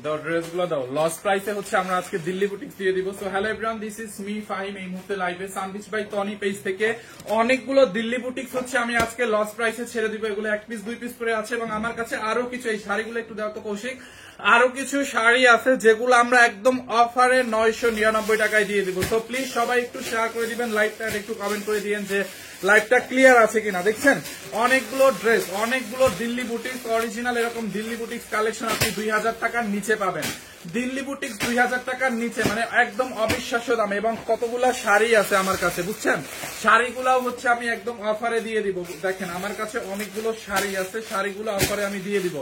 দাও ড্রেসগুলো দাও। লস প্রাইসে হচ্ছে আমরা আজকে দিল্লি বুটিক্স দিয়ে দিব। So hello everyone, this is me Fahim. এই মুহূর্তে লাইভে সানবিচ বাই টনি পেজ থেকে অনেকগুলো দিল্লি বুটিক্স হচ্ছে আমি আজকে লস প্রাইসে ছেড়ে দিব। এগুলো 1 পিস 2 পিস করে আছে এবং আমার কাছে আরো কিছু, এই শাড়িগুলো একটু দাও তো কৌশিক, আরো কিছু শাড়ি আছে যেগুলো আমরা একদম অফারে 999 টাকায় দিয়ে দিব। তো প্লিজ সবাই একটু শেয়ার করে দিবেন লাইভটা, একটু কমেন্ট করে দিবেন যে লাইভটা ক্লিয়ার আছে কিনা। দেখছেন অনেকগুলো ড্রেস, অনেকগুলো দিল্লি বুটিক্স অরিজিনাল এরকম দিল্লি বুটিক্স কালেকশন আপনি 2000 টাকার নিচে পাবেন। দিল্লি বুটিক্স 2000 টাকার নিচে, মানে একদম অবিশ্বাস্য দাম। এবং কতগুলা শাড়ি আছে আমার কাছে, বুঝছেন, শাড়িগুলাও হচ্ছে আমি একদম অফারে দিয়ে দিব। দেখেন আমার কাছে অনেকগুলো শাড়ি আছে, শাড়িগুলো অফারে আমি দিয়ে দিব।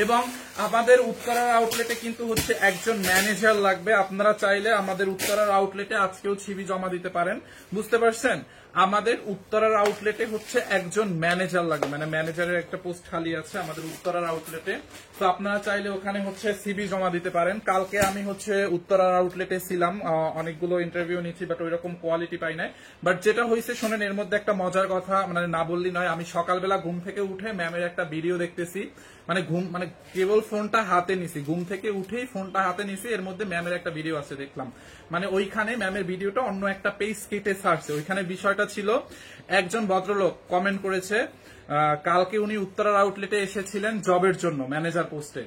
এবং আমাদের উত্তরার আউটলেটে কিন্তু হচ্ছে একজন ম্যানেজার লাগবে। আপনারা চাইলে আমাদের উত্তরার আউটলেটে আজকেও সিভি জমা দিতে পারেন, বুঝতে পারছেন। আমাদের উত্তরার আউটলেটে হচ্ছে একজন ম্যানেজার লাগবে, মানে ম্যানেজারের একটা পোস্ট খালি আছে আমাদের উত্তরার আউটলেটে। তো আপনারা চাইলে ওখানে হচ্ছে সিভি জমা দিতে পারেন। কালকে আমি হচ্ছে উত্তরার আউটলেটে ছিলাম, অনেকগুলো ইন্টারভিউ নিচ্ছি, বাট ওইরকম কোয়ালিটি পাই নাই। বাট যেটা হয়েছে শোনেন, এর মধ্যে একটা মজার কথা, মানে না বললি নয়। আমি সকালবেলা ঘুম থেকে উঠে ম্যামের একটা ভিডিও দেখতেছি, মানে কেবল ফোনটা হাতে নিছি, ঘুম থেকে উঠেই ফোনটা হাতে নিছি, এর মধ্যে ম্যামের একটা ভিডিও আছে দেখলাম। মানে ওইখানে ম্যামের ভিডিওটা অন্য একটা পেজ কেটে ছাড়ছে। ওইখানে বিষয়টা ছিল, একজন ভদ্রলোক কমেন্ট করেছে, কালকে উনি উত্তরার আউটলেটে এসেছিলেন জবের জন্য ম্যানেজার পোস্টে।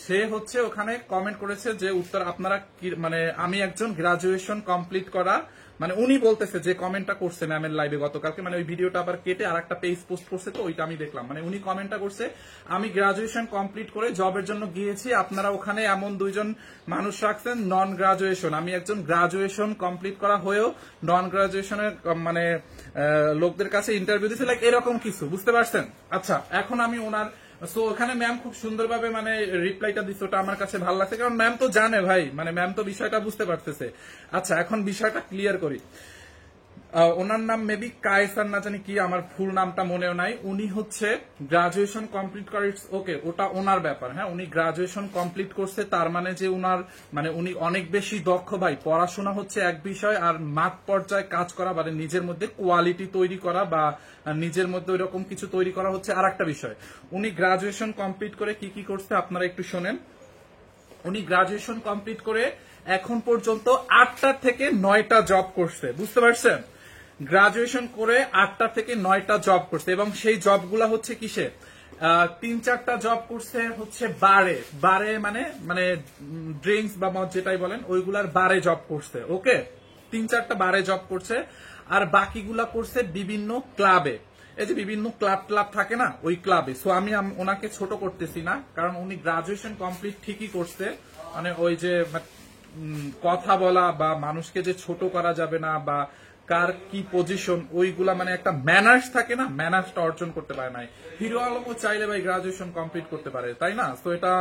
সে হচ্ছে ওখানে কমেন্ট করেছে যে উত্তর আপনারা মানে আমি একজন গ্রাজুয়েশন কমপ্লিট করা, মানে উনি বলতেছে যে কমেন্টটা করছে ম্যামের লাইভে গতকালকে, মানে ওই ভিডিওটা আবার কেটে আর একটা পেজ পোস্ট করছে, তো ওইটা আমি দেখলাম। মানে উনি কমেন্টটা করছে, আমি গ্রাজুয়েশন কমপ্লিট করে জবের জন্য গিয়েছি, আপনারা ওখানে এমন দুইজন মানুষ রাখছেন নন গ্রাজুয়েশন। আমি একজন গ্রাজুয়েশন কমপ্লিট করা হয়েও নন গ্রাজুয়েশনের মানে লোকদের কাছে ইন্টারভিউ দিচ্ছে, লাইক এরকম কিছু, বুঝতে পারছেন। আচ্ছা, এখন আমি ওনার সো ওখানে ম্যাম খুব সুন্দরভাবে মানে রিপ্লাইটা দিচ্ছে, ওটা আমার কাছে ভালো লাগছে, কারণ ম্যাম তো জানে ভাই, মানে ম্যাম তো বিষয়টা বুঝতে পারতেছে। আচ্ছা, এখন বিষয়টা ক্লিয়ার করি। ওনার নাম মেবি কায়সার না জানি কি, আমার ফুল নামটা মনেও নাই। উনি হচ্ছে গ্রাজুয়েশন কমপ্লিট করে, ইটস ওকে, ওটা ওনার ব্যাপার। হ্যাঁ, উনি গ্রাজুয়েশন কমপ্লিট করছে, তার মানে যে উনার মানে উনি অনেক বেশি দক্ষ ভাই। পড়াশোনা হচ্ছে এক বিষয়, আর মাঠ পর্যায়ে কাজ করা, মানে নিজের মধ্যে কোয়ালিটি তৈরি করা বা নিজের মধ্যে ওইরকম কিছু তৈরি করা হচ্ছে আর একটা বিষয়। উনি গ্রাজুয়েশন কমপ্লিট করে কি কি করছে আপনারা একটু শোনেন। উনি গ্রাজুয়েশন কমপ্লিট করে এখন পর্যন্ত 8টা থেকে 9টা জব করছে, বুঝতে পারছেন। গ্রাজুয়েশন করে 8টা থেকে 9টা জব করছে, এবং সেই জবগুলা হচ্ছে কিসে, 3-4টা জব করছে হচ্ছে বারে মানে মানে ড্রিঙ্কস বা মদ যেটাই বলেন, ওইগুলার বারে জব করছে। ওকে, 3-4টা বারে জব করছে, আর বাকিগুলা করছে বিভিন্ন ক্লাবে। এই যে বিভিন্ন ক্লাব থাকে না, ওই ক্লাবে। সো আমি ওনাকে ছোট করতেছি না, কারণ উনি গ্রাজুয়েশন কমপ্লিট ঠিকই করছে। মানে ওই যে কথা বলা বা মানুষকে যে ছোট করা যাবে না, বা কার কি পজিশন, ওইগুলা মানে একটা ম্যানার্স থাকে না, ম্যানার্সটা অর্জন করতে পারে নাই। হিরো আলমও চাইলে ভাই গ্রাজুয়েশন কমপ্লিট করতে পারে, তাই না। তো এটা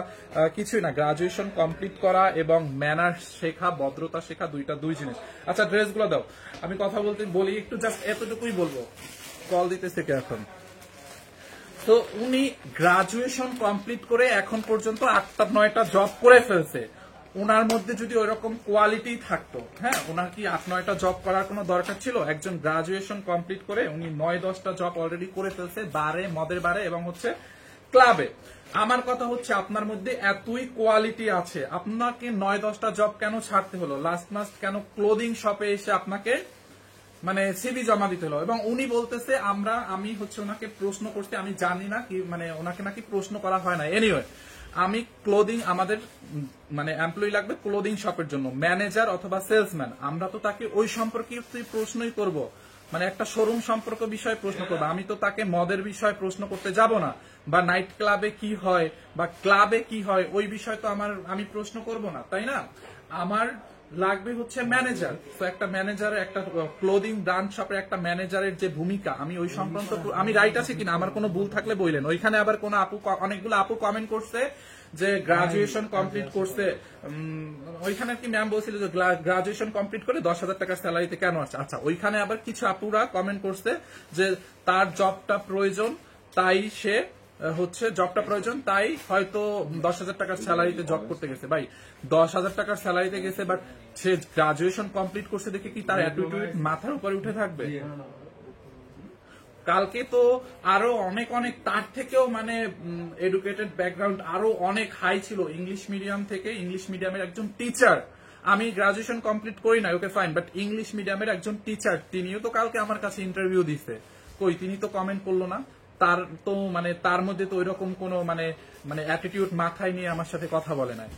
কিছুই না, গ্রাজুয়েশন কমপ্লিট করা এবং ম্যানার্স শেখা, ভদ্রতা শেখা, দুই জিনিস। আচ্ছা, ড্রেসগুলো দাও, আমি কথা বলি একটু, জাস্ট এতটুকুই বলবো। কল দিতেছে কে এখন। তো উনি গ্রাজুয়েশন কমপ্লিট করে এখন পর্যন্ত 8-9টা জব করে ফেলছে। ওনার মধ্যে যদি ওইরকম কোয়ালিটি থাকতো, হ্যাঁ, ওনার কি 8-9টা জব করার কোনো দরকার ছিল? একজন গ্রাজুয়েশন কমপ্লিট করে উনি 9-10টা জব অলরেডি করে ফেলছে, বারে, মদের বারে এবং হচ্ছে ক্লাবে। আমার কথা হচ্ছে, আপনার মধ্যে এতই কোয়ালিটি আছে, আপনাকে 9-10টা জব কেন ছাড়তে হলো? লাস্ট মাস কেন ক্লোদিং শপে এসে আপনাকে মানে সিভি জমা দিতে হলো? এবং উনি বলতেছে আমি হচ্ছে ওনাকে প্রশ্ন করতে, আমি জানি না কি, মানে ওনাকে নাকি প্রশ্ন করা হয় না। এনিওয়ে, আমি ক্লোদিং, আমাদের মানে এমপ্লয়ি লাগবে ক্লোদিং শপের জন্য, ম্যানেজার অথবা সেলসম্যান। আমরা তো তাকে ওই সম্পর্কে প্রশ্নই করব, মানে একটা শোরুম সম্পর্ক বিষয়ে প্রশ্ন করবো। আমি তো তাকে মদের বিষয়ে প্রশ্ন করতে যাব না, বা নাইট ক্লাবে কি হয় বা ক্লাবে কি হয় ওই বিষয় তো আমি প্রশ্ন করব না, তাই না। আমার লাগবে হচ্ছে ম্যানেজার। তো একটা ম্যানেজার, একটা ক্লোদিং ব্র্যান্ড শপের একটা ম্যানেজারের যে ভূমিকা, আমি ওই সংক্রান্ত, আমি রাইট আছে কিনা, আমার কোনো ভুল থাকলে বললেন। ওইখানে আবার কোন আপু, অনেকগুলো আপু কমেন্ট করছে যে গ্রাজুয়েশন কমপ্লিট করছে, ওইখানে কি ম্যাম বলছিল যে গ্রাজুয়েশন কমপ্লিট করে 10,000 টাকার স্যালারিতে কেন আসছে। আচ্ছা, ওইখানে আবার কিছু আপুরা কমেন্ট করছে যে তার জবটা প্রয়োজন, তাই সে হচ্ছে জবটা প্রয়োজন, তাই হয়তো 10,000 টাকার স্যালারিতে জব করতে গেছে। ভাই, 10,000 টাকার স্যালারিতে গেছে, বাট সে গ্রাজুয়েশন কমপ্লিট করছে দেখে কি তার অ্যাটিটিউড মাথার উপরে উঠে থাকবে? কালকে তো আরো অনেক অনেক তার থেকেও মানে এডুকেটেড ব্যাকগ্রাউন্ড আরো অনেক হাই ছিল, ইংলিশ মিডিয়াম থেকে, ইংলিশ মিডিয়ামের একজন টিচার, আমি গ্রাজুয়েশন কমপ্লিট করি না, ওকে ফাইন, বাট ইংলিশ মিডিয়ামের একজন টিচার, তিনিও তো কালকে আমার কাছে ইন্টারভিউ দিছে, কই তিনি তো কমেন্ট করলো না, তার তো মানে তার মধ্যে তো ওইরকম কোনো মানে মানে অ্যাটিটিউড মাথায় নিয়ে আমার সাথে কথা বলে নাই,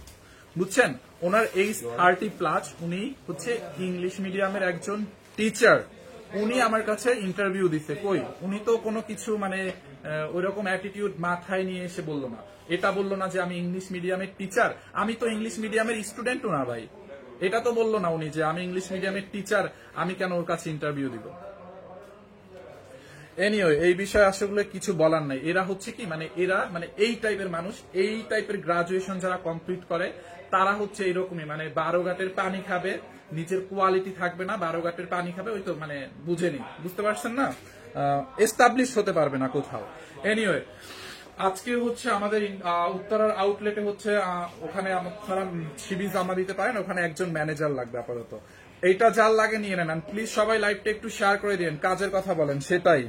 বুঝছেন? ওনার এইজ 30+, উনি হচ্ছে ইংলিশ মিডিয়ামের একজন টিচার, উনি আমার কাছে ইন্টারভিউ দিছে, কই উনি তো কোনো কিছু মানে ওইরকম অ্যাটিটিউড মাথায় নিয়ে এসে বললো না, এটা বললো না যে আমি ইংলিশ মিডিয়ামের টিচার, আমি তো ইংলিশ মিডিয়ামের স্টুডেন্টও না ভাই, এটা তো বললো না উনি যে আমি ইংলিশ মিডিয়ামের টিচার, আমি কেন ওর কাছে ইন্টারভিউ দিব। এনিওয়ে এই বিষয়ে আসলে কিছু বলার নাই, এরা হচ্ছে কি মানে এরা মানে এই টাইপের মানুষ, এই টাইপের গ্রাজুয়েশন যারা কমপ্লিট করে তারা হচ্ছে এরকমই, মানে 12 ঘাটের পানি খাবে, নিজের কোয়ালিটি থাকবে না, 12 ঘাটের পানি খাবে, ওই তো মানে বুঝেনি, বুঝতে পারছেন না, এস্টাবলিশ হতে পারবে না কোথাও। এনিওয়ে আজকে হচ্ছে আমাদের উত্তরার আউটলেটে হচ্ছে ওখানে আপনারা সিবি জমা দিতে পারেন, ওখানে একজন ম্যানেজার লাগবে আপাতত, এইটা যার লাগে নিয়ে নেন, প্লিজ সবাই লাইভটা একটু শেয়ার করে দিন, কাজের কথা বলেন সেটাই।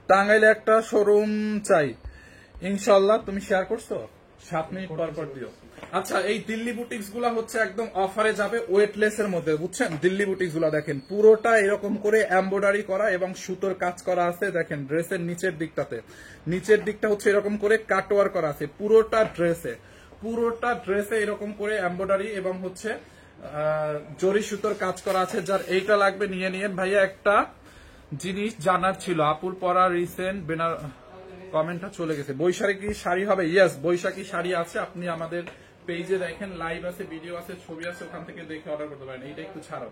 টাঙ্গাইলে একটা শোরুম চাই, ইনশাল্লাহ তুমি শেয়ার করছো, 7 মিনিট পর পর দিও। আচ্ছা এই দিল্লি বুটিক্স গুলা হচ্ছে একদম অফারে যাবে ওয়েটলেস এর মধ্যে, বুঝছেন? দিল্লি বুটিক্স গুলা দেখেন পুরোটা এরকম করে এমব্রয়ডারি করা এবং সুতোর কাজ করা আছে, দেখেন ড্রেসের নিচের দিকটাতে, নিচের দিকটা হচ্ছে এরকম করে কাটওয়ার করা আছে, পুরোটা ড্রেসে এরকম করে এমব্রয়ডারি এবং হচ্ছে জরি সুতোর কাজ করা আছে, যার এইটা লাগবে নিয়ে নিয়েন। ভাইয়া একটা জিনিস জানার ছিল, আপুর পরা রিসেন্ট বেনার কমেন্টটা চলে গেছে, বৈশাখী শাড়ি হবে? ইয়েস বৈশাখী শাড়ি আছে, আপনি আমাদের পেজে দেখেন, লাইভ আছে, ভিডিও আছে, ছবি আছে, ওখান থেকে দেখে অর্ডার করতে পারেন। এইটা একটু ছাড়ো,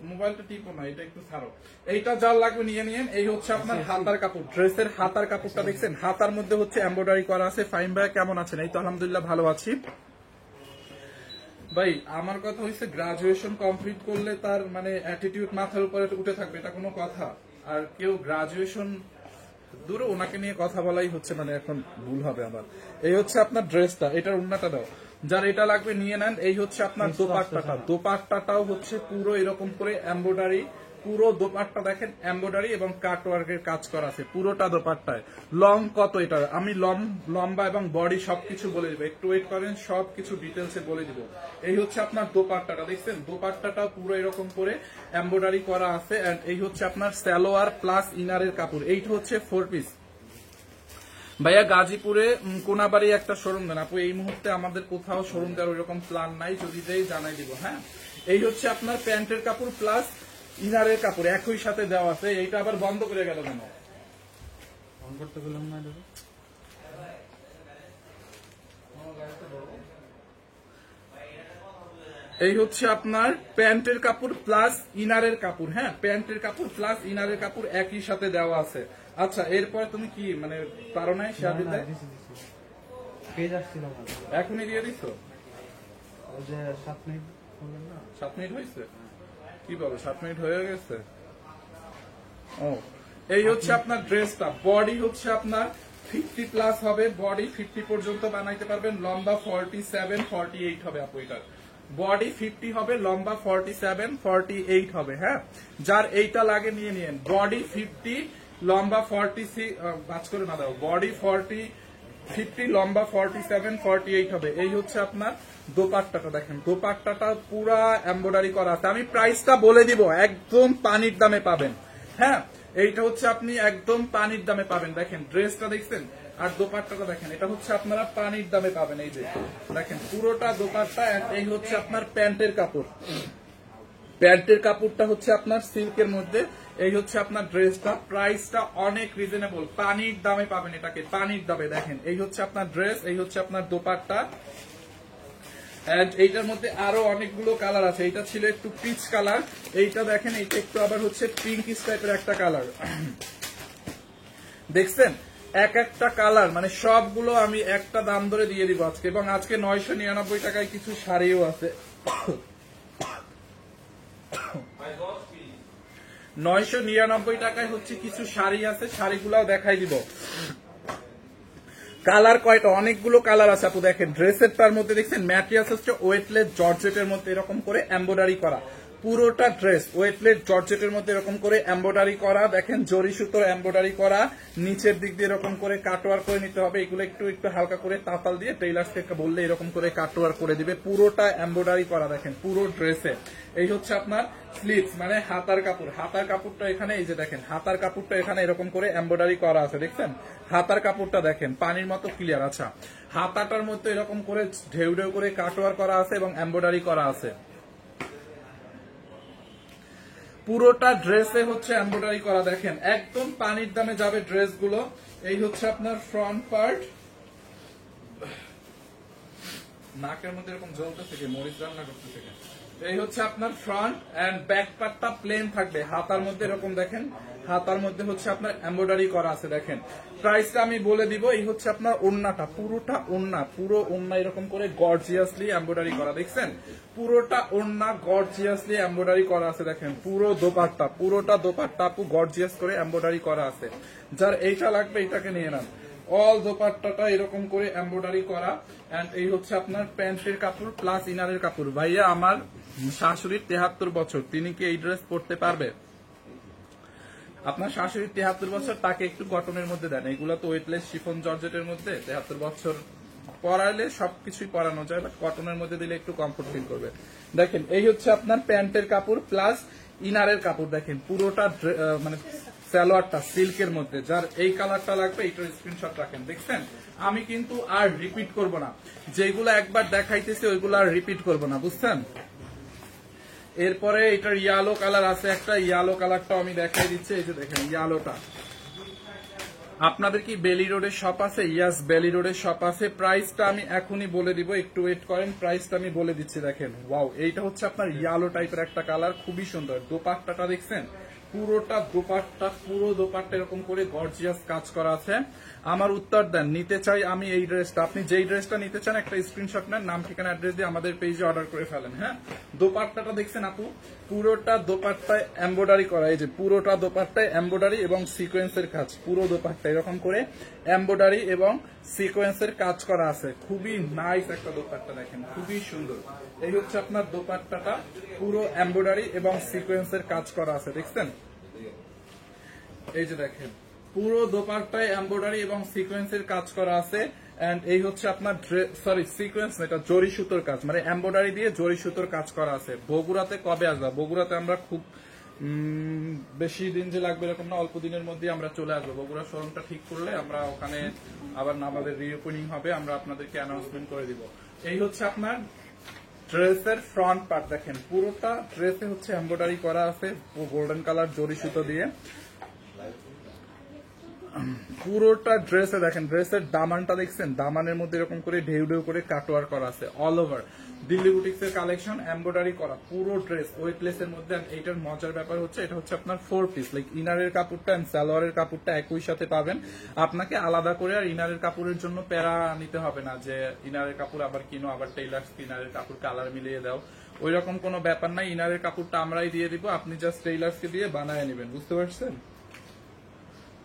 মোবাইলটা টিপো না, এটা একটু ছাড়ো, এইটা যার লাগবে নিয়ে নিয়েন। এই হচ্ছে আপনার হাতার কাপড়, ড্রেসের হাতার কাপড়টা দেখছেন, হাতার মধ্যে হচ্ছে এমব্রয়ডারি করা আছে। ফাইন ভাই কেমন আছেন? এই তো আলহামদুলিল্লাহ ভালো আছি। ভাই আমার কথা হচ্ছে গ্রাজুয়েশন কমপ্লিট করলে তার মানে অ্যাটিটিউড মাথার উপরে উঠে থাকবে, এটা কোনো কথা? আর কেউ গ্রাজুয়েশন দূরে ওনাকে নিয়ে কথা বলাই হচ্ছে মানে এখন ভুল হবে আবার। এই হচ্ছে আপনার ড্রেসটা, এটার উন্নাটা দাও, যার এটা লাগবে নিয়ে নেন। এই হচ্ছে আপনার দোপাট্টাটা, দোপাট্টাটাও হচ্ছে পুরো এরকম করে এমব্রয়ডারি, পুরো দোপাট্টা দেখেন এমব্রয়ডারি এবং কাটওয়ার্কের কাজ করা আছে পুরোটা দোপাট্টায়। লং কত এটা আমি লম্বা এবং বডি সবকিছু বলে দিব, একটু ওয়েট করেন, সবকিছু ডিটেলসে বলে দিব। এই হচ্ছে আপনার দোপাট্টাটা দেখছেন, দোপাট্টাটা পুরো এরকম করে এমব্রয়ডারি করা আছে, এন্ড এই হচ্ছে আপনার সালোয়ার প্লাস ইনারের কাপড়। এইটা হচ্ছে 4 পিস। ভাইয়া গাজীপুরে কোনাবাড়ি একটা শোরুম দেন আপু, এই মুহূর্তে আমাদের কোথাও শোরুম দেওয়ার ওইরকম প্ল্যান নাই, যদি দেই জানাই দিব। হ্যাঁ এই হচ্ছে আপনার প্যান্টের কাপড় প্লাস ইনারের কাপড় একই সাথে দেওয়া আছে। এইটা আবার বন্ধ করে গেল কেন? অন করতে গেলাম না। এই হচ্ছে আপনার প্যান্টের কাপড় প্লাস ইনারের কাপড়, হ্যাঁ প্যান্টের কাপড় প্লাস ইনারের কাপড় একই সাথে দেওয়া আছে। আচ্ছা এরপরে তুমি কি মানে পারো নাই শেয়ার দিতে? এখনই দিয়ে দিচ্ছ? 7 মিনিট হয়েছে? কি বলো 7 মিনিট হয়ে গেছে? ও এই হচ্ছে আপনার ড্রেসটা, বডি হচ্ছে আপনার 50+ হবে, বডি 50 পর্যন্ত বানাইতে পারবেন, লম্বা 47 48 হবে আপু, এটার বডি 50 হবে, লম্বা 47 48 হবে। হ্যাঁ যার এইটা লাগে নিয়ে নিয়েন, বডি 50 লম্বা 46 বাজ করে না দাও, বডি 50 লম্বা 47 48 হবে। এই হচ্ছে আপনার দোপাট্টাটা দেখেন, দোপাট্টাটা পুরা এমব্রয়ডারি করা আছে। আমি প্রাইসটা বলে দিব, একদম পানির দামে পাবেন। হ্যাঁ এইটা হচ্ছে আপনি একদম পানির দামে পাবেন, দেখেন ড্রেসটা দেখছেন আর দোপাট্টাটা দেখেন, এটা হচ্ছে আপনারা পানির দামে পাবেন। এই যে দেখেন পুরোটা দোপাট্টা, এই হচ্ছে আপনার প্যান্টের কাপড়, প্যান্টের কাপড়টা হচ্ছে আপনার সিল্কের মধ্যে। এই হচ্ছে আপনার ড্রেসটা, প্রাইসটা অনেক রিজনেবল, পানির দামে পাবেন এটাকে, পানির দামে। দেখেন এই হচ্ছে আপনার ড্রেস, এই হচ্ছে আপনার দোপাট্টা, এন্ড এইটার মধ্যে আরো অনেকগুলো কালার আছে। এইটা ছিল একটু পিচ কালার, এইটা দেখেন এইটা একটু আবার হচ্ছে পিঙ্কিশ টাইপের একটা কালার। দেখছেন এক একটা কালার মানে সবগুলো আমি একটা দাম ধরে দিয়ে দিব আজকে, এবং আজকে 999 টাকায় কিছু শাড়িও আছে। 999 টাকায় হচ্ছে কিছু শাড়ি আছে, শাড়িগুলাও দেখাই দিব। কালার কয়টা, অনেকগুলো কালার আছে আপু। দেখেন ড্রেসের তার মধ্যে দেখছেন ম্যাটেরিয়ালস হচ্ছে ওয়েটলেস জর্জেটের মধ্যে এরকম করে এমব্রয়ডারি করা, পুরোটা ড্রেস ওয়েটলেস জর্জেটের মধ্যে এরকম করে এমব্রয়ডারি করা, দেখেন জরি সুতোর এমব্রয়ডারি করা, নিচের দিক দিয়ে এরকম করে কাটওয়ার করে নিতে হবে। এগুলো একটু একটু হালকা করে তাতাল দিয়ে টেইলার্সকে বললে এরকম করে কাটওয়ার করে দিবে। পুরোটা এমব্রয়ডারি করা দেখেন পুরো ড্রেসে। এই হচ্ছে আপনার স্লিভস মানে হাতার কাপড়। হাতার কাপড়টা এখানে এই যে দেখেন হাতার কাপড়টা এখানে এরকম করে এমব্রয়ডারি করা আছে, দেখছেন হাতার কাপড়টা দেখেন পানির মতো ক্লিয়ার। আচ্ছা, হাতাটার মধ্যে এরকম করে ঢেউ ঢেউ করে কাটওয়ার করা আছে এবং এমব্রয়ডারি করা আছে। পুরোটা ড্রেসে হচ্ছে এমব্রয়ডারি করা, দেখেন একদম পানির দামে যাবে ড্রেসগুলো। এই হচ্ছে আপনার ফ্রন্ট পার্ট, নাকের মধ্যে এরকম জ্বলতে থেকে মরিচ রান্না করতে থেকে। এই হচ্ছে আপনার ফ্রন্ট এন্ড ব্যাক পার্টটা প্লেন থাকবে। হাতার মধ্যে এরকম দেখেন হাতার মধ্যে হচ্ছে আপনার এমব্রয়ডারি করা আছে। দেখেন প্রাইসটা আমি বলে দিব। এই হচ্ছে আপনার ওড়নাটা, পুরোটা ওড়না, পুরো ওড়না এরকম করে গর্জিয়াসলি এমব্রয়ডারি করা, দেখছেন পুরোটা ওড়না গর্জিয়াসলি এমব্রয়ডারি করা আছে। দেখেন পুরো দোপাট্টা, পুরোটা দোপাট্টা আপু গর্জিয়াস করে এমব্রয়ডারি করা আছে। যার এইটা লাগবে এইটাকে নিয়ে নেন। অল দোপাট্টাটা এরকম করে এমব্রয়ডারি করা। এন্ড এই হচ্ছে আপনার প্যান্টের কাপড় প্লাস ইনারের কাপড়। ভাইয়া আমার শাশুড়ির 73 বছর, তিনি কি এই ড্রেস পরতে পারবে? আপনার শাশুড়ির 73 বছর, তাকে একটু কটনের মধ্যে দেন। এগুলো তো ওয়েটলেস শিফন জর্জেটের মধ্যে 73 বছর পরাইলে সবকিছুই পরানো যায়, বাট কটনের মধ্যে দিলে একটু কমফোর্ট ফিল করবে। দেখেন এই হচ্ছে আপনার প্যান্টের কাপড় প্লাস ইনারের কাপড়। দেখেন পুরোটা মানে সালোয়ারটা সিল্কের মধ্যে। যার এই কালারটা লাগবে এইটার স্ক্রিনশট রাখেন। দেখছেন আমি কিন্তু আর রিপিট করব না, যেগুলো একবার দেখাইতেছি ওইগুলো আর রিপিট করব না, বুঝছেন। এরপরে এটার ইয়েলো কালার আছে একটা, ইয়েলো কালারটা আমি দেখাই দিচ্ছি। এই যে দেখেন ইয়েলোটা। আপনাদের কি বেলি রোডের শপ আছে? ইয়াস, বেলি রোডের শপ আছে। প্রাইসটা আমি এখনই বলে দিব, একটু ওয়েট করেন, প্রাইসটা আমি বলে দিচ্ছি। দেখেন ওয়াও, এইটা হচ্ছে আপনার ইয়েলো টাইপের একটা কালার, খুবই সুন্দর। দোপাট্টাটা দেখছেন পুরোটা দোপাট্টা, পুরো দোপাট্টা এরকম করে গর্জিয়াস কাজ করা আছে। আমার উত্তর দেন, নিতে চাই আমি এই ড্রেসটা। আপনি যেই ড্রেসটা নিতে চান একটা স্ক্রিনশট নেন, নাম ঠিকানা অ্যাড্রেস দিয়ে আমাদের পেজে অর্ডার করে ফেলেন। হ্যাঁ, দোপাট্টাটা দেখছেন আপু, পুরোটা দোপাট্টায় এমব্রয়ডারি করা। এই যে পুরোটা দোপাট্টায় এমব্রয়ডারি এবং সিকোয়েন্সের কাজ, পুরো দোপাট্টা এরকম করে এমব্রয়ডারি এবং সিকোয়েন্সের কাজ করা আছে। খুবই নাইস একটা দোপাট্টা, দেখেন খুবই সুন্দর। এই হচ্ছে আপনার দোপাট্টাটা, পুরো এমব্রয়ডারি এবং সিকোয়েন্সের কাজ করা আছে, দেখছেন। এই যে দেখেন পুরো দোপাট্টায় এমব্রয়ডারি এবং সিকোয়েন্সের কাজ করা আছে। এন্ড এই হচ্ছে আপনার সিকোয়েন্স না, এটা জরি সুতোর কাজ, মানে এমব্রয়ডারি দিয়ে জরি সুতোর কাজ করা আছে। বগুড়াতে কবে আসবা? বগুড়াতে আমরা খুব বেশি দিন যে লাগবে এরকম না, অল্প দিনের মধ্যে আমরা চলে আসবো। বগুড়া শোরুমটা ঠিক করলে আমরা ওখানে আবার আমাদের রিওপেনিং হবে, আমরা আপনাদেরকে অ্যানাউন্সমেন্ট করে দিব। এই হচ্ছে আপনার ড্রেসের ফ্রন্ট পার্ট। দেখেন পুরোটা ড্রেসে হচ্ছে এমব্রয়ডারি করা আছে গোল্ডেন কালার জরি সুতো দিয়ে। পুরোটা ড্রেসে দেখেন, ড্রেসের দামানটা দেখছেন, দামানের মধ্যে এরকম করে ঢেউ ঢেউ করে কাটওয়ার করা আছে। অল ওভার দিল্লি বুটিক্স এর কালেকশন, এমব্রয়ডারি করা পুরো ড্রেস ওয়েটলেস এর মধ্যে। এইটার মজার ব্যাপার হচ্ছে এটা হচ্ছে আপনার 4 পিস, লাইক ইনারের কাপড়টা এন্ড সালোয়ারের কাপড়টা একই সাথে পাবেন। আপনাকে আলাদা করে আর ইনারের কাপড়ের জন্য প্যারা নিতে হবে না, যে ইনারের কাপড় আবার কিনো, আবার টেইলার্স ইনারের কাপড় কালার মিলিয়ে দাও, ওই রকম কোনো ব্যাপার নাই। ইনারের কাপড়টা আমরাই দিয়ে দিব, আপনি জাস্ট টেইলার্সকে দিয়ে বানায় নেবেন, বুঝতে পারছেন।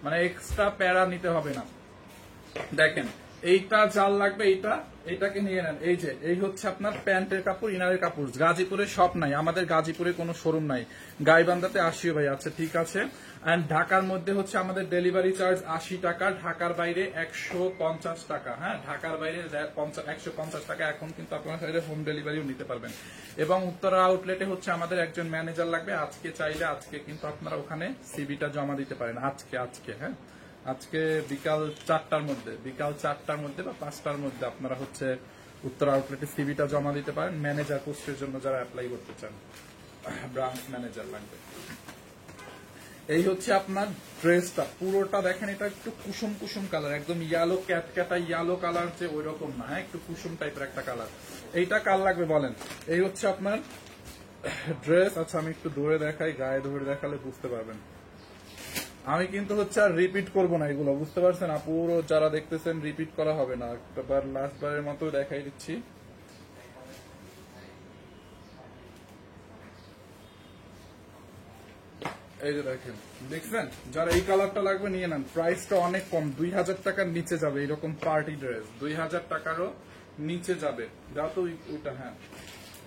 মানে এক্সট্রা প্যারা নিতে হবে না। দেখেন এইটা জাল লাগবে, এইটাকে নিয়ে নেন। এই যে এই হচ্ছে আপনার প্যান্টের কাপড় ইনারের কাপড়। গাজীপুরে শপ নাই আমাদের, গাজীপুরে কোনো শোরুম নাই, গাইবান্ধাতে 80 ভাই। আচ্ছা ঠিক আছে। এন্ড ঢাকার মধ্যে হচ্ছে আমাদের ডেলিভারি চার্জ 80 টাকা, ঢাকার বাইরে 150 টাকা। হ্যাঁ, ঢাকার বাইরে 150 টাকা। এখন কিন্তু আপনারা চাইলে হোম ডেলিভারিও নিতে পারবেন। এবং উত্তরা আউটলেটে হচ্ছে আমাদের একজন ম্যানেজার লাগবে। আজকে চাইলে আজকে কিন্তু আপনারা ওখানে সিভিটা জমা দিতে পারেন, আজকে। হ্যাঁ, আজকে বিকাল 4টার মধ্যে, বিকাল 4টার মধ্যে বা 5টার মধ্যে আপনারা হচ্ছে উত্তর আউটলেটে সিভিটা জমা দিতে পারেন, ম্যানেজার পোস্টের জন্য যারা অ্যাপ্লাই করতে চান, ব্রাঞ্চ ম্যানেজার লাগবে। এই হচ্ছে আপনার ড্রেসটা পুরোটা। দেখেন এটা একটু কুসুম কুসুম কালার, একদম ইয়েলো ক্যাটক্যাটা ইয়েলো কালার, যে ওই রকম না, হ্যাঁ একটু কুসুম টাইপের একটা কালার। এইটা কার লাগবে বলেন? এই হচ্ছে আপনার ড্রেস। আচ্ছা আমি একটু দূরে দেখাই, গায়ে ধরে দেখালে বুঝতে পারবেন। আমি কিন্তু হচ্ছে আর রিপিট করবো না এগুলো, বুঝতে পারছেন। পুরো যারা দেখতেছেন রিপিট করা হবে না, একবার লাস্ট বারের মতো দেখাই দিচ্ছি। এই যে দেখেন, দেখছেন, যারা এই কালারটা লাগবে নিয়ে নেন। প্রাইসটা অনেক কম, 2000 টাকার নিচে যাবে। এরকম পার্টি ড্রেস 2000 টাকারও নিচে যাবে। যাও তো ওইটা, হ্যাঁ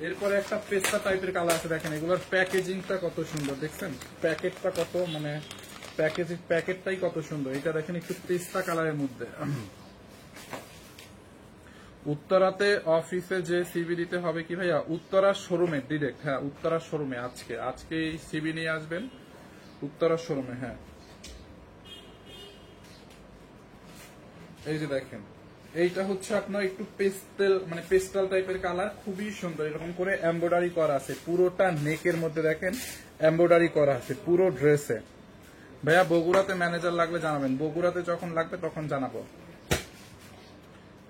এরপরে একটা পেস্তা টাইপের কালার আছে, দেখেন এগুলোর প্যাকেজিংটা কত সুন্দর, দেখছেন প্যাকেটটা কত, মানে প্যাকেটটাই কত সুন্দর। এটা দেখেন একটু পেস্তা কালারের মধ্যে। উত্তরাতে অফিসে যে সিবি দিতে হবে কি ভাইয়া? উত্তরা শোরুমে ডিরেক্ট, হ্যাঁ উত্তরা শোরুমে আজকে সিবি নিয়ে আসবেন উত্তরা শোরুমে। হ্যাঁ এই যে দেখেন এইটা হচ্ছে আপনার একটু পেস্টাল টাইপের কালার, খুবই সুন্দর। এরকম করে এমব্রয়ডারি করা আছে পুরোটা নেকের মধ্যে, দেখেন এমব্রয়ডারি করা আছে পুরো ড্রেসে। ভাইয়া বগুড়াতে ম্যানেজার লাগলে জানাবেন, বগুড়াতে যখন লাগবে তখন জানাবো।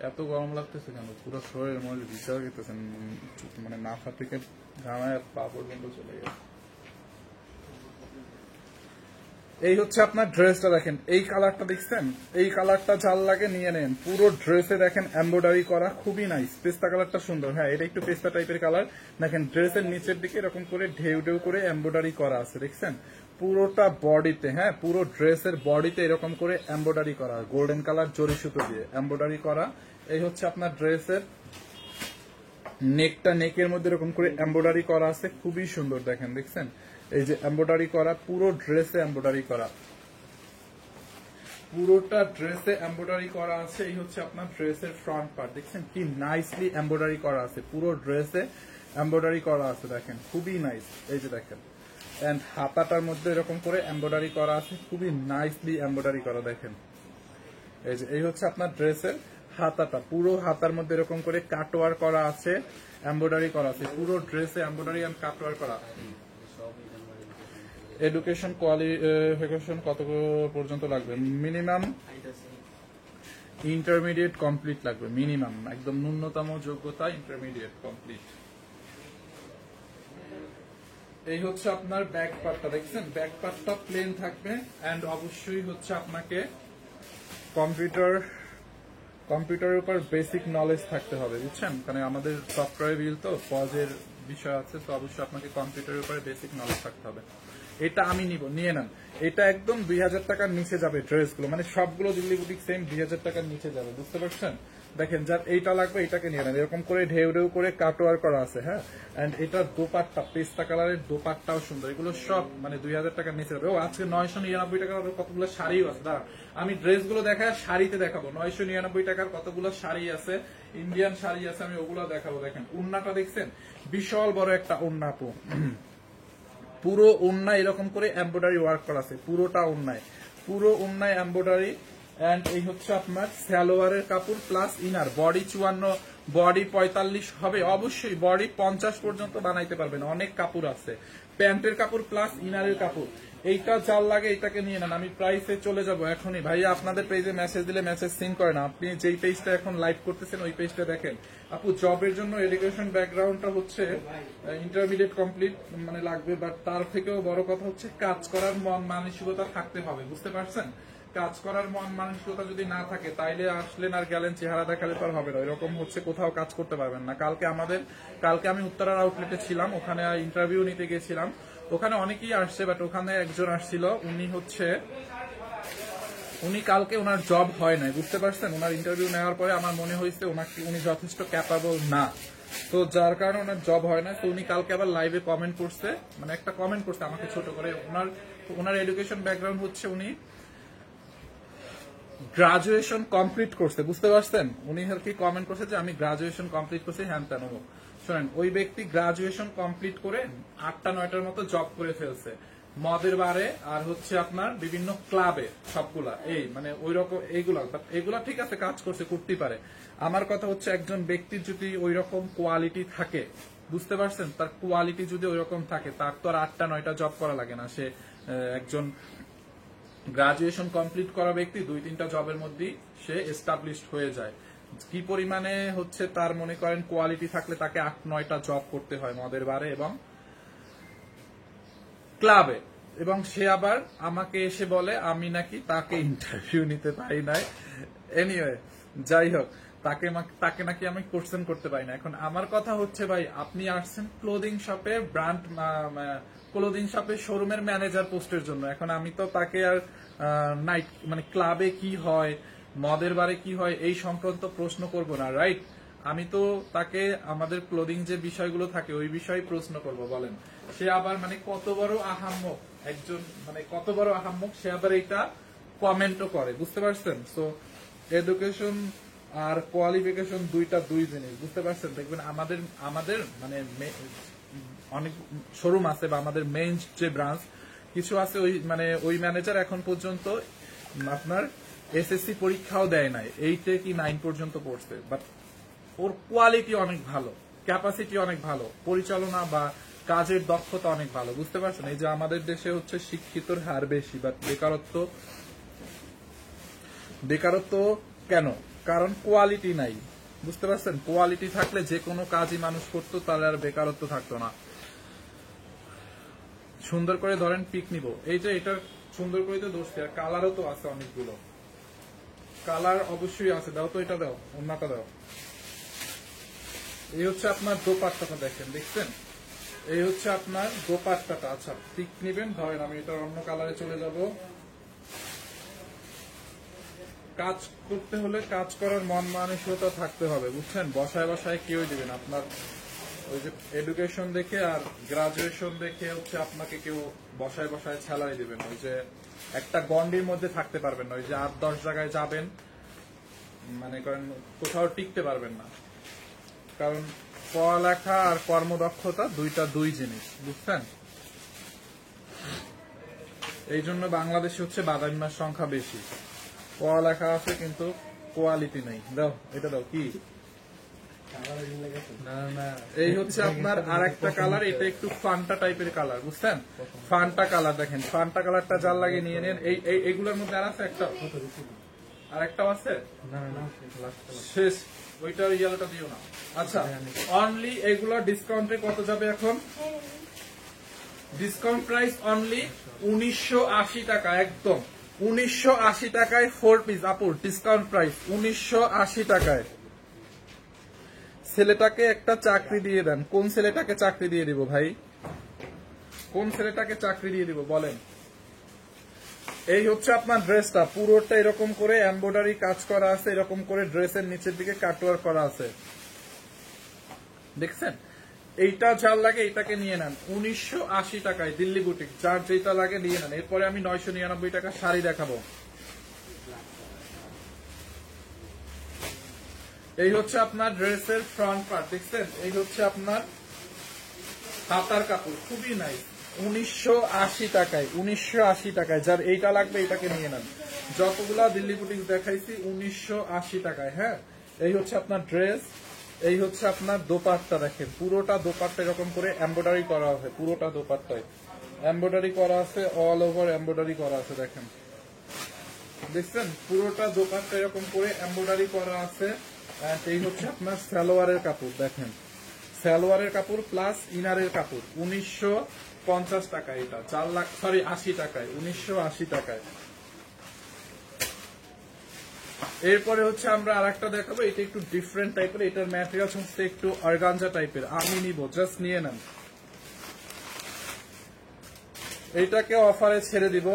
এত গরম লাগতেছে কেন? পুরো শরীরের মধ্যে বিচার করতেছেন, মানে মাথা থেকে ঘামায় পা পর্যন্ত চলে গেছে। এই হচ্ছে আপনার ড্রেসটা, দেখেন এই কালারটা দেখছেন, এই কালারটা যার লাগে নিয়ে নেন। পুরো ড্রেসে দেখেন এমব্রয়ডারি করা, খুবই নাইস। পেস্তা কালারটা সুন্দর, হ্যাঁ এটা একটু পেস্তা টাইপের কালার। দেখেন ড্রেসের নিচের দিকে এরকম করে ঢেউ ঢেউ করে এমব্রয়ডারি করা আছে, দেখছেন পুরোটা বডিতে, হ্যাঁ পুরো ড্রেসের বডিতে এরকম করে এমব্রয়ডারি করা, গোল্ডেন কালার জরি সুতো দিয়ে এমব্রয়ডারি করা। এই হচ্ছে আপনার ড্রেসের নেকের মধ্যে এরকম করে এমব্রয়ডারি করা আছে, খুবই সুন্দর। দেখেন দেখছেন এই যে এমব্রয়ডারি করা, পুরো ড্রেসে এমব্রয়ডারি করা, পুরোটা ড্রেসে এমব্রয়ডারি করা আছে। এই হচ্ছে আপনার ড্রেসের ফ্রন্ট পার্ট, দেখছেন কি নাইসলি এমব্রয়ডারি করা আছে, পুরো ড্রেসে এমব্রয়ডারি করা আছে, দেখেন খুবই নাইস। এই যে দেখেন এন্ড হাতাটার মধ্যে এরকম করে এমব্রয়ডারি করা আছে, খুবই নাইসলি এমব্রয়ডারি করা। দেখেন এই যে এই হচ্ছে আপনার ড্রেসের হাতাটা, পুরো হাতার মধ্যে এরকম করে কাটওয়ার করা আছে, এমব্রয়ডারি করা আছে, পুরো ড্রেসে এমব্রয়ডারি এন্ড কাটওয়ার করা। এডুকেশন কোয়ালিফিকেশন কত পর্যন্ত লাগবে? মিনিমাম ইন্টারমিডিয়েট কমপ্লিট লাগবে, মিনিমাম একদম ন্যূনতম যোগ্যতা ইন্টারমিডিয়েট কমপ্লিট। এই হচ্ছে আপনার ব্যাক পার্টটা, দেখছেন ব্যাক পার্টটা প্লেন থাকবে এন্ড অবশ্যই হচ্ছে আপনাকে কম্পিউটারের উপর বেসিক নলেজ থাকতে হবে, বুঝছেন, কারণ আমাদের সফটওয়্যার বিল তো পজের বিষয় আছে, তো অবশ্যই আপনাকে কম্পিউটারের উপরে বেসিক নলেজ থাকতে হবে। এটা আমি নিয়ে নেন, এটা একদম 2000 টাকার নিচে যাবে ড্রেসগুলো, মানে সবগুলো দিল্লি বুটিক সেম 2000 টাকার নিচে যাবে, বুঝতে পারছেন। দেখেন যার এইটা লাগবে এটাকে নিয়ে নেন, এরকম করে ঢেউ ঢেউ করে কাটওয়ার করা আছে, হ্যাঁ এন্ড এটার দোপাট্টা পেস্তা কালারের দোপাট্টাও সুন্দর। এগুলো সব মানে 2000 টাকার নিচে যাবে। ও আজকে 999 টাকার কতগুলো শাড়িও আছে, দাঁড়া আমি ড্রেসগুলো দেখায় শাড়িতে দেখাবো। 999 টাকার কতগুলো শাড়ি আছে, ইন্ডিয়ান শাড়ি আছে, আমি ওগুলো দেখাবো। দেখেন উন্নাটা দেখছেন, বিশাল বড় একটা উন্না, আপু পুরো উন্না এরকম করে এমব্রয়ডারি ওয়ার্ক করা আছে, পুরোটা উন্নায়, পুরো উন্নায় এমব্রয়ডারি। এন্ড এই হচ্ছে আপনার সালোয়ারের কাপড় প্লাস ইনার, বডি 54, বডি 45 হবে, অবশ্যই বডি 50 পর্যন্ত বানাইতে পারবেন, অনেক কাপড় আছে। প্যান্টের কাপড় প্লাস ইনারের কাপড়, এইটা যার লাগে এটাকে নিয়ে নেন। আমি প্রাইসে চলে যাব এখনই। ভাইয়া আপনাদের পেজে মেসেজ দিলে মেসেজ সিন করে না, আপনি যেই পেজটা এখন লাইভ করতেছেন ওই পেজটা দেখেন। আপু জবের জন্য এডুকেশন ব্যাকগ্রাউন্ডটা হচ্ছে ইন্টারমিডিয়েট কমপ্লিট মানে লাগবে, বাট তার থেকেও বড় কথা হচ্ছে কাজ করার মন মানসিকতা থাকতে হবে, বুঝতে পারছেন। কাজ করার মন মানসিকতা যদি না থাকে তাইলে আসলেন আর গেলেন, চেহারা দেখালে তো আর হবে না, এরকম হচ্ছে কোথাও কাজ করতে পারবেন না। কালকে আমি উত্তরার আউটলেটে ছিলাম, ওখানে ইন্টারভিউ নিতে গেছিলাম, ওখানে অনেকেই আসছে, বাট ওখানে একজন আসছিল, উনি কালকে ওনার জব হয় নাই, বুঝতে পারছেন। ওনার ইন্টারভিউ নেওয়ার পরে আমার মনে হয়েছে উনি যথেষ্ট ক্যাপাবল না, তো যার কারণে ওনার জব হয় না। তো উনি কালকে আবার লাইভে কমেন্ট করছে, মানে একটা কমেন্ট করছে আমাকে ছোট করে। ওনার এডুকেশন ব্যাকগ্রাউন্ড হচ্ছে উনি গ্রাজুয়েশন কমপ্লিট করছে, বুঝতে পারছেন। উনি আর কি কমেন্ট করছে যে আমি গ্রাজুয়েশন কমপ্লিট করছি, হ্যান তেন। শোনেন ওই ব্যক্তি গ্রাজুয়েশন কমপ্লিট করে 8টা 9টার মতো জব করে ফেলছে মদের বারে আর হচ্ছে আপনার বিভিন্ন ক্লাবে, সবগুলা এই মানে ওই রকম এইগুলা ঠিক আছে, কাজ করতেই পারে। আমার কথা হচ্ছে একজন ব্যক্তির যদি ওই রকম কোয়ালিটি থাকে, বুঝতে পারছেন, তার কোয়ালিটি যদি ওই রকম থাকে, তার তো আর 8টা 9টা জব করা লাগে না। সে একজন গ্রাজুয়েশন কমপ্লিট করা ব্যক্তি 2-3টা জবের মধ্যেই সে এস্টাবলিশড হয়ে যায়। কি পরিমাণে হচ্ছে তার মনে করেন কোয়ালিটি থাকলে তাকে 8-9টা জব করতে হয় মদের বারে এবং ক্লাবে, এবং সে আবার আমাকে এসে বলে আমি নাকি তাকে ইন্টারভিউ নিতে পারি নাই। এনিওয়ে যাই হোক, তাকে নাকি আমি কোশ্চেন করতে পারি না। এখন আমার কথা হচ্ছে ভাই, আপনি আসছেন ক্লোদিং শপের ক্লোদিং শপের শোরুমের ম্যানেজার পোস্টের জন্য। এখন আমি তো তাকে আর নাইট মানে ক্লাবে কি হয়, মদের বারে কি হয় এই সংক্রান্ত প্রশ্ন করব না, রাইট। আমি তো তাকে আমাদের ক্লোদিং যে বিষয়গুলো থাকে ওই বিষয়ে প্রশ্ন করব, বলেন সে আবার মানে কত বড় আহাম্মক একজন, মানে কত বড় আহাম্মক সে আবার এটা কমেন্টও করে, বুঝতে পারছেন? সো এডুকেশন আর কোয়ালিফিকেশন দুই জিনিস, বুঝতে পারছেন? দেখবেন আমাদের আমাদের মানে অনেক শোরুম আছে বা আমাদের মেইন যে ব্রাঞ্চ কিছু আছে, ওই মানে ওই ম্যানেজার এখন পর্যন্ত আপনার এসএসসি পরীক্ষাও দেয় নাই, 8 কি 9 পর্যন্ত পড়ছে, বাট ওর কোয়ালিটি অনেক ভালো, ক্যাপাসিটি অনেক ভালো, পরিচালনা বা কাজের দক্ষতা অনেক ভালো, বুঝতে পারছেন? এই যে আমাদের দেশে হচ্ছে শিক্ষিতর হার বেশি, বাট বেকারত্ব কেন? কারণ কোয়ালিটি নাই, বুঝতে পারছেন? কোয়ালিটি থাকলে যে কোনো কাজই মানুষ করতো, তাহলে আর বেকারত্ব থাকতো না। সুন্দর করে ধরেন পিক নিব, এই যে এটা সুন্দর করে তো দোষী, আর কালারও তো আছে অনেকগুলো, কালার অবশ্যই আছে। দাও তো, এটা দাও, অন্যটা দাও। এই হচ্ছে আপনার দোপাট্টাটা, দেখছেন? এই হচ্ছে আপনার দোপাট্টাটা। আচ্ছা পিক নিবেন, ধরেন আমি এটা অন্য কালারে চলে যাব। কাজ করতে হলে কাজ করার মন মানসিকতা থাকতে হবে, বুঝছেন? বসায় বসায় কেউ দিবেন আপনার ওই যে এডুকেশন দেখে আর গ্রাজুয়েশন দেখে হচ্ছে আপনাকে কেউ বসায় বসায় ছালাই দিবেন, ওই যে একটা গন্ডির মধ্যে থাকতে পারবেন না, ওই যে 8-10 জায়গায় যাবেন, মানে করেন কোথাও টিকতে পারবেন না। কারণ পড়ালেখা আর কর্মদক্ষতা দুই জিনিস, বুঝছেন? এই জন্য বাংলাদেশে হচ্ছে বাদামিমার সংখ্যা বেশি, পড়ালেখা আছে কিন্তু কোয়ালিটি নেই। দাও, এটা দাও। কি এই হচ্ছে আপনার আর একটা কালার, এটা একটু ফান্টা টাইপের কালার, বুঝছেন? ফান্টা কালার, দেখেন ফান্টা কালারটা যার লাগে নিয়ে নেন। এইগুলোর মধ্যে আর আছে একটা, আর একটাও আছে শেষ, ওইটার ইয়েলোটা দিও না। আচ্ছা অনলি এগুলো ডিসকাউন্টে কত যাবে এখন? ডিসকাউন্ট প্রাইস অনলি 1980 টাকা, একদম 1980 টাকায় 4 পিস আপুর ডিসকাউন্ট প্রাইস 1980 টাকায়। ছেলেটাকে একটা চাকরি দিয়ে দেন। কোন ছেলেটাকে চাকরি দিয়ে দিব ভাই? কোন ছেলেটাকে চাকরি দিয়ে দিব বলেন? এই হচ্ছে আপনার ড্রেসটা, পুরোটা এরকম করে এমব্রয়ডারি কাজ করা আছে, এরকম করে ড্রেসের নিচের দিকে কাটওয়ার্ক করা আছে, দেখছেন? এইটা যার লাগে এইটাকে নিয়ে নেন 1980 টাকায়, দিল্লি বুটিক, যার যেটা লাগে নিয়ে নেন। এরপরে আমি 999 টাকা শাড়ি দেখাবো। এই হচ্ছে আপনার ড্রেসের ফ্রন্ট পার্ট, দেখছেন? এই হচ্ছে আপনার হাতার কাপড়, খুবই নাই, 1980 টাকায়, 1980 টাকায়। যার এইটা লাগবে এইটাকে নিয়ে নেন। যতগুলা দিল্লি বুটিক দেখাইছি 1980 টাকায়। হ্যাঁ, এই হচ্ছে আপনার ড্রেস, এই হচ্ছে আপনার দোপাট্টা, দেখেন পুরোটা দোপাট্টা এরকম করে এমব্রয়ডারি করা আছে, পুরোটা দোপাট্টায় এমব্রয়ডারি করা আছে, অল ওভার এমব্রয়ডারি করা আছে, দেখেন দেখছেন? পুরোটা দোপাট্টা এরকম করে এমব্রয়ডারি করা আছে। এই হচ্ছে আপনার সালোয়ারের কাপড়, দেখেন সালোয়ারের কাপড় প্লাস ইনারের কাপড় 1950 টাকায়, এটা 80 টাকায়, 1980 টাকায়। এরপরে হচ্ছে আমরা আরেকটা দেখাবো, এটা একটু ডিফারেন্ট টাইপের, এটার ম্যাটেরিয়াল হচ্ছে একটু অর্গানজা টাইপের, আমি নিব, জাস্ট নিয়ে নেন। এইটাকে অফারে ছেড়ে দিব।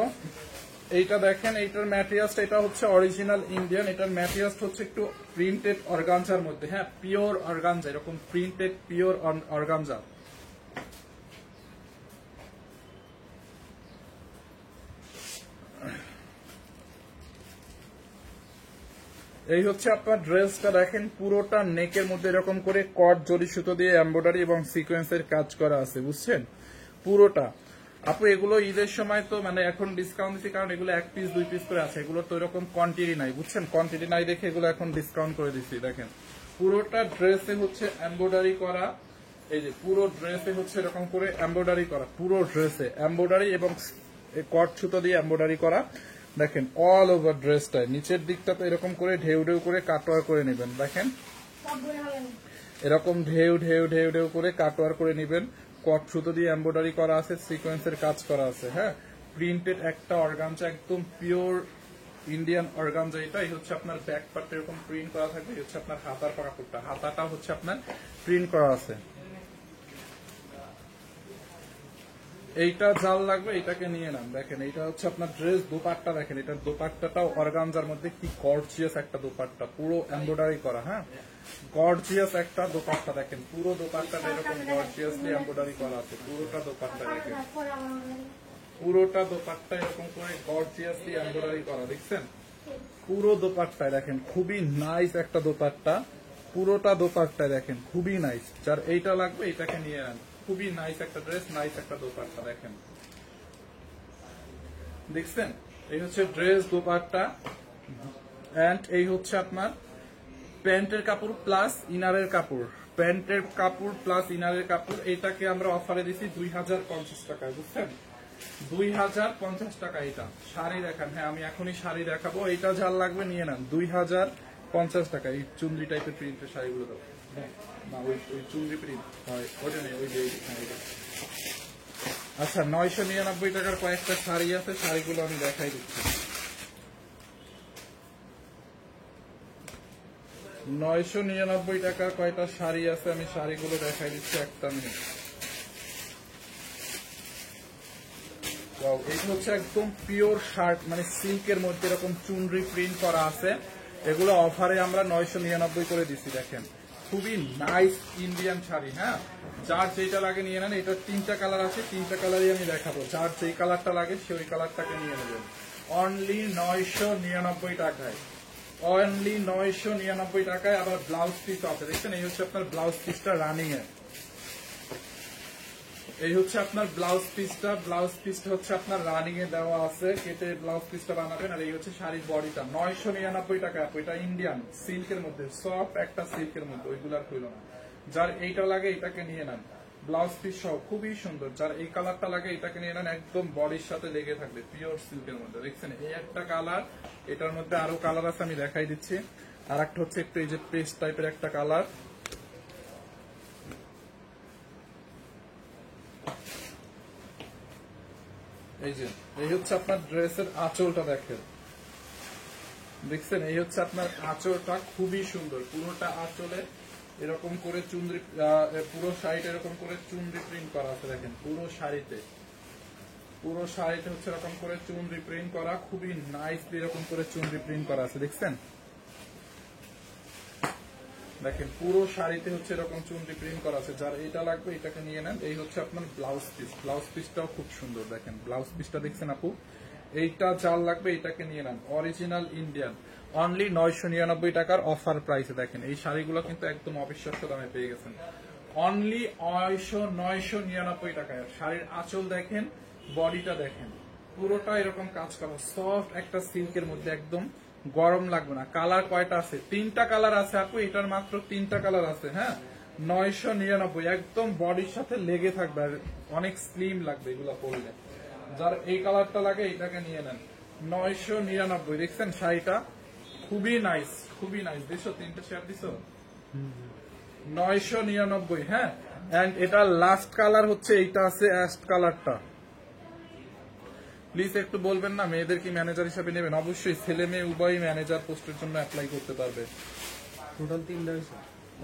এইটা দেখেন, এইটার ম্যাটেরিয়ালসটা, এটা হচ্ছে অরিজিনাল ইন্ডিয়ান, এটার ম্যাটেরিয়ালসটা হচ্ছে একটু প্রিন্টেড অর্গানজার মধ্যে। হ্যাঁ, পিওর অর্গানজা, এরকম প্রিন্টেড পিওর অর্গানজা। এই হচ্ছে আপনার ড্রেসটা, দেখেন পুরোটা নেকের মধ্যে এরকম করে কট জরি সুতো দিয়ে এমব্রয়ডারি এবং সিকোয়েন্সের কাজ করা আছে, বুঝছেন? পুরোটা। আপু এগুলো ঈদের সময় তো মানে এখন ডিসকাউন্ট দিচ্ছি, কারণ এগুলো 1 পিস 2 পিস করে আছে, এগুলো তো এরকম কোয়ান্টিটি নাই, বুঝছেন? কোয়ান্টিটি নাই দেখে এগুলো এখন ডিসকাউন্ট করে দিচ্ছি। দেখেন পুরোটা ড্রেসে হচ্ছে এমব্রয়ডারি করা, এই যে পুরো ড্রেসে হচ্ছে এরকম করে এমব্রয়ডারি করা, পুরো ড্রেসে এমব্রয়ডারি এবং কট সুতো দিয়ে এমব্রয়ডারি করা। দেখেন অল ওভার ড্রেসটায় নিচের দিকটা তো এরকম করে ঢেউ ঢেউ করে কাটওয়ার করে নেবেন, দেখেন এরকম ঢেউ ঢেউ ঢেউ ঢেউ করে কাটওয়ার করে নেবেন। কট সুতো দিয়ে এমব্রয়ডারি করা আছে, সিকোয়েন্সের কাজ করা আছে। হ্যাঁ, প্রিন্টেড একটা অর্গানজা, একদম পিওর ইন্ডিয়ান অর্গানজা। এটাই হচ্ছে আপনার ব্যাক পার্টটা এরকম প্রিন্ট করা থাকবে। এই হচ্ছে আপনার হাতার কাপড়টা, হাতাটা হচ্ছে আপনার প্রিন্ট করা আছে। এইটা জাল লাগবে এটাকে নিয়ে নেন। দেখেন এইটা হচ্ছে আপনার ড্রেস দোপাট্টা, দেখেন এটার দোপাট্টাটাও অর্গানজার মধ্যে কি গর্জিয়াস একটা দোপাট্টা, পুরো এমব্রয়ডারি করা। হ্যাঁ, গর্জিয়াস একটা দোপাট্টা, দেখেন পুরো দোপাট্টাটা এরকম গর্জিয়াসলি এমব্রয়ডারি করা আছে। পুরোটা দোপাট্টা দেখেন, পুরোটা দোপাট্টা এরকম করে গর্জিয়াসলি এমব্রয়ডারি করা, দেখছেন পুরো দোপাট্টায়। দেখেন খুবই নাইস একটা দোপাট্টা, পুরোটা দোপাট্টায় দেখেন খুবই নাইস। যার এইটা লাগবে এটাকে নিয়ে নেন, খুবই নাইস একটা ড্রেস, নাইস একটা দোপাট্টা। দেখেন দেখছেন, এই হচ্ছে ড্রেস দোপাট্টা, এন্ড এই হচ্ছে আপনার প্যান্টের কাপড় প্লাস ইনারের কাপড়, প্যান্টের কাপড় প্লাস ইনারের কাপড়। এটাকে আমরা অফারে দিচ্ছি 2050 টাকায়, বুঝছেন 2050 টাকা। এটা শাড়ি দেখান, হ্যাঁ আমি এখনই শাড়ি দেখাবো। এটা যার লাগবে নিয়ে নেন 2050 টাকা। এই চুন্দ্রি টাইপের প্রিন্টের শাড়িগুলো দাও না, ওই চুন্দ্রি প্রিন্ট হয় ওটা নেই, ওই যে আচ্ছা 999 টাকার কয়েকটা শাড়ি আছে, শাড়িগুলো আমি দেখাই দিচ্ছি। 999 টাকার কয়টা শাড়ি আছে আমি শাড়িগুলো দেখাই দিচ্ছি, একটা মিনিট। এটা হচ্ছে একদম পিওর শার্ট, মানে সিল্কের মধ্যে এরকম চুনরি প্রিন্ট করা আছে। এগুলো অফারে আমরা 999 করে দিচ্ছি। দেখেন খুবই নাইস ইন্ডিয়ান শাড়ি। হ্যাঁ, যার যেটা লাগে নিয়ে নেন। এটার 3টা কালার আছে, 3টা কালারই আমি দেখাবো। যার যেই কালারটা লাগে সে ওই কালারটাকে নিয়ে নেবেন। অনলি 999 টাকায়, অনলি 999 টাকায়। আবার ব্লাউজ পিস আছে, দেখছেন এই হচ্ছে আপনার ব্লাউজ পিসটা রানিং এর। এই হচ্ছে আপনার ব্লাউজ পিসটা, ব্লাউজ পিসটা হচ্ছে আপনার রানিং এ দেওয়া আছে, কেটে ব্লাউজ পিসটা বানাবেন। আর এই হচ্ছে শাড়ির বডিটা 999 টাকা। এটা ইন্ডিয়ান সিল্কের মধ্যে, সফট একটা সিল্কের মধ্যে, ওইগুলার হইল না। যার এইটা লাগে এটাকে নিয়ে নেন, ব্লাউজ পিস সহ খুবই সুন্দর। যার এই কালারটা লাগে এটাকে নিয়ে নেন, একদম বডির সাথে লেগে থাকবে, পিওর সিল্কের মধ্যে। দেখছেন এই একটা কালার, এটার মধ্যে আরো কালার আছে আমি দেখাই দিচ্ছি। আর একটা হচ্ছে একটু এই যে পেস্ট টাইপের একটা কালার। এই যে এই হচ্ছে আপনার ড্রেসের আঁচলটা, দেখেন দেখছেন এই হচ্ছে আপনার আঁচলটা, খুবই সুন্দর। পুরোটা আঁচলে এরকম করে চুনরি, পুরো শাড়িটা এরকম করে চুনরি প্রিন্ট করা আছে। দেখেন পুরো শাড়িতে, পুরো শাড়িতে হচ্ছে এরকম করে চুনরি প্রিন্ট করা, খুবই নাইসলি এরকম করে চুনরি প্রিন্ট করা আছে। দেখছেন দেখেন পুরো শাড়িতে হচ্ছে এরকম চুনরি প্রিন্ট করা আছে। যার এটা লাগবে এটাকে নিয়ে নেন। এই হচ্ছে আপনার ব্লাউজ পিস, ব্লাউজ পিসটাও খুব সুন্দর। দেখেন ব্লাউজ পিসটা দেখছেন আপু, এইটা যার লাগবে এটাকে নিয়ে নেন। অরিজিনাল ইন্ডিয়ান, অনলি 999 টাকার অফার প্রাইসে। দেখেন এই শাড়িগুলো কিন্তু একদম অবিশ্বাস্য দামে পেয়ে গেছেন, অনলি 999 টাকায়। শাড়ির আঁচল দেখেন, বডিটা দেখেন, পুরোটা এরকম কাজ করা, সফট একটা সিল্কের মধ্যে, একদম গরম লাগবে না। কালার কয়টা আছে? 3টা কালার আছে আপু, এটার মাত্র 3টা কালার আছে। হ্যাঁ 999, একদম বডির সাথে লেগে থাকবে, আর অনেক স্লিম লাগবে এগুলো পরলে। যার এই কালারটা লাগে এটাকে নিয়ে নেন, 999। দেখছেন শাড়িটা খুবই নাইস, খুবই নাইস। দিছো 3টে শেয়ার দিছো, 999। হ্যাঁ, এন্ড এটা লাস্ট কালার হচ্ছে এইটা আছে অ্যাশ কালারটা। প্লিজ একটু বলবেন না, মেয়েদের কি ম্যানেজার হিসাবে নেবেন? অবশ্যই, ছেলে মেয়ে উভয়ই ম্যানেজার পোস্টের জন্য অ্যাপ্লাই করতে পারবে। টোটাল 3টা।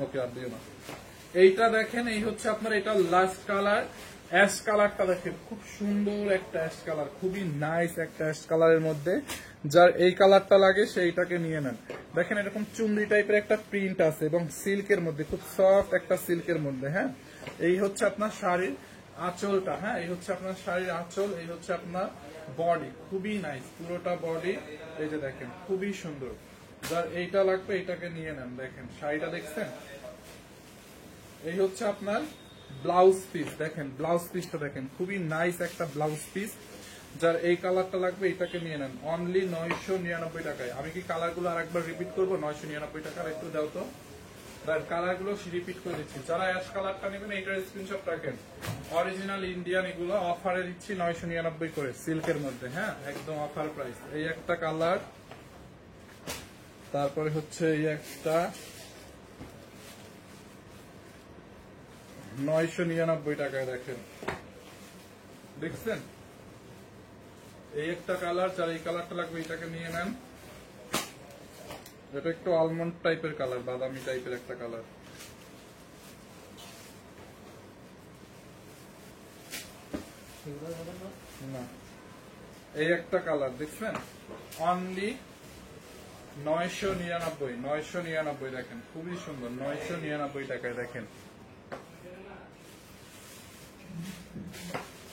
ওকে, আর দিও না। এইটা দেখেন, এই হচ্ছে আপনার এটা লাস্ট কালার, অ্যাশ কালারটা দেখেন, খুব সুন্দর একটা অ্যাশ কালার, খুবই নাইস একটা অ্যাশ কালারের মধ্যে। যার এই কালারটা লাগে সেইটাকে নিয়ে নেন। দেখেন এরকম চুনরি টাইপের একটা প্রিন্ট আছে এবং সিল্কের মধ্যে, খুব সফট একটা সিল্কের মধ্যে। হ্যাঁ, এই হচ্ছে আপনার শাড়ির আঁচলটা। হ্যাঁ, এই হচ্ছে আপনার শাড়ির আঁচল, এই হচ্ছে আপনার বডি, খুবই নাইস পুরোটা বডি। এই যে দেখেন খুবই সুন্দর। যার এইটা লাগবে এটাকে নিয়ে নেন। দেখেন শাড়িটা দেখছেন, এই হচ্ছে আপনার ব্লাউজ পিস। দেখেন ব্লাউজ পিসটা দেখেন, খুবই নাইস একটা ব্লাউজ পিস। যার এই কালারটা লাগবে এটাকে নিয়ে নেন, অনলি 999 টাকায়। আমি কি কালারগুলো আরেকবার রিপিট করবো? 999 টাকার একটু দাও তো, কালারগুলো রিপিট করে দিচ্ছি। যারা অ্যাশ কালারটা নেবেন এইটার স্ক্রিনশট রাখেন। অরিজিনাল ইন্ডিয়ান, এগুলো অফারে দিচ্ছি 999 করে, সিল্কের মধ্যে। হ্যাঁ, একদম অফার প্রাইস। এই একটা কালার, তারপরে হচ্ছে এই একটা 999 টাকায়। দেখেন দেখছেন, এই একটা কালার। যার এই কালারটা লাগবে এটাকে নিয়ে নেন। এটা একটু আলমন্ড টাইপের কালার, বাদামি টাইপের একটা কালার। এগুলো হবে না? না, এই একটা কালার দেখছেন, অনলি 999 দেখেন, খুবই সুন্দর, 999 টাকায় দেখেন।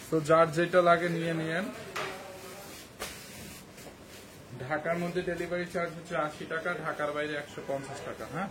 তো যার যেটা লাগে নিয়ে নিয়েন। ঢাকার মধ্যে ডেলিভারি চার্জ হচ্ছে 80 টাকা, ঢাকার বাইরে 150 টাকা। হ্যাঁ,